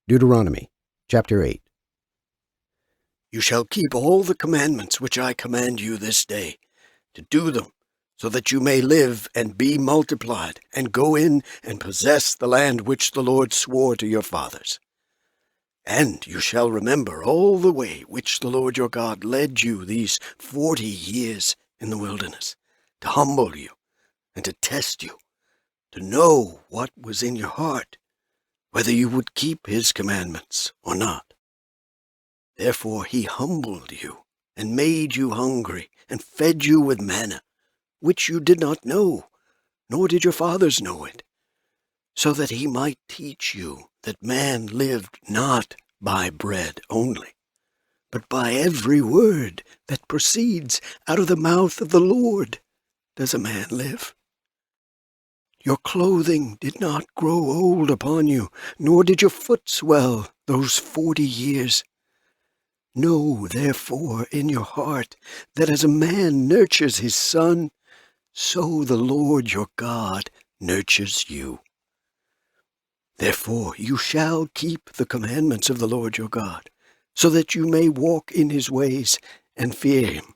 Deuteronomy, chapter 8. You shall keep all the commandments which I command you this day, to do them, so that you may live and be multiplied, and go in and possess the land which the Lord swore to your fathers. And you shall remember all the way which the Lord your God led you these 40 years in the wilderness, to humble you and to test you, to know what was in your heart, whether you would keep his commandments or not. Therefore he humbled you, and made you hungry, and fed you with manna, which you did not know, nor did your fathers know it, so that he might teach you that man lived not by bread only, but by every word that proceeds out of the mouth of the Lord does a man live. Your clothing did not grow old upon you, nor did your foot swell those 40 years. Know, therefore, in your heart, that as a man nurtures his son, so the Lord your God nurtures you. Therefore you shall keep the commandments of the Lord your God, so that you may walk in his ways and fear him.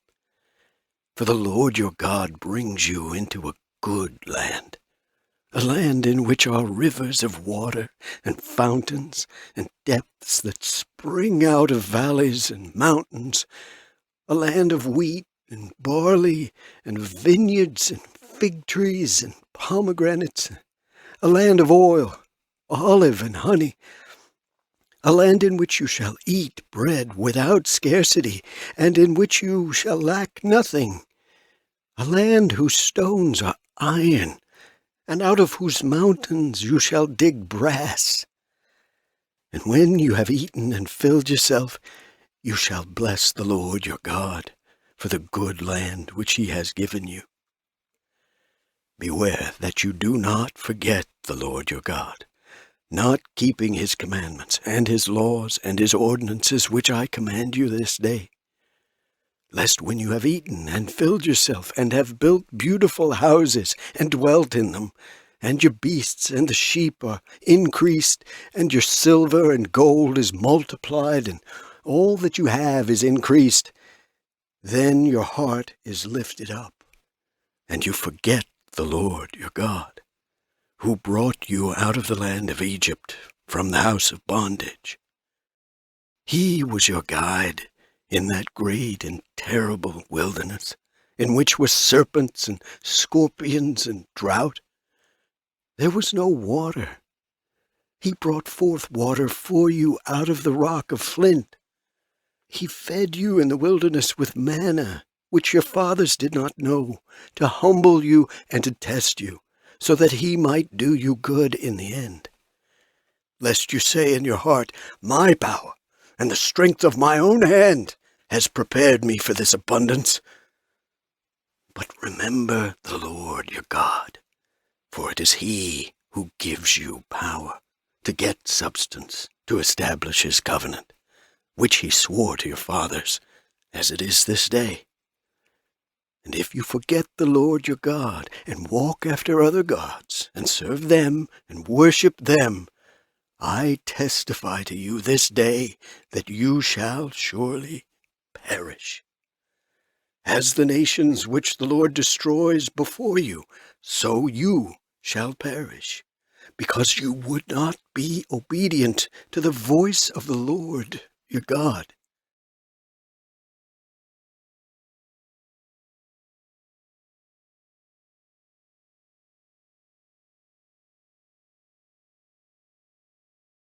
For the Lord your God brings you into a good land, a land in which are rivers of water and fountains and depths that spring out of valleys and mountains, a land of wheat and barley and vineyards and fig trees and pomegranates, a land of oil, olive and honey, a land in which you shall eat bread without scarcity, and in which you shall lack nothing, a land whose stones are iron, and out of whose mountains you shall dig brass. And when you have eaten and filled yourself, you shall bless the Lord your God for the good land which he has given you. Beware that you do not forget the Lord your God, not keeping his commandments and his laws and his ordinances which I command you this day, lest when you have eaten and filled yourself, and have built beautiful houses and dwelt in them, and your beasts and the sheep are increased, and your silver and gold is multiplied, and all that you have is increased, then your heart is lifted up, and you forget the Lord your God, who brought you out of the land of Egypt from the house of bondage. He was your guide in that great and terrible wilderness, in which were serpents and scorpions and drought. There was no water. He brought forth water for you out of the rock of flint. He fed you in the wilderness with manna, which your fathers did not know, to humble you and to test you, so that he might do you good in the end. Lest you say in your heart, my power and the strength of my own hand has prepared me for this abundance. But remember the Lord your God, for it is he who gives you power to get substance, to establish his covenant, which he swore to your fathers, as it is this day. And if you forget the Lord your God, and walk after other gods, and serve them, and worship them, I testify to you this day that you shall surely perish. As the nations which the Lord destroys before you, so you shall perish, because you would not be obedient to the voice of the Lord your God,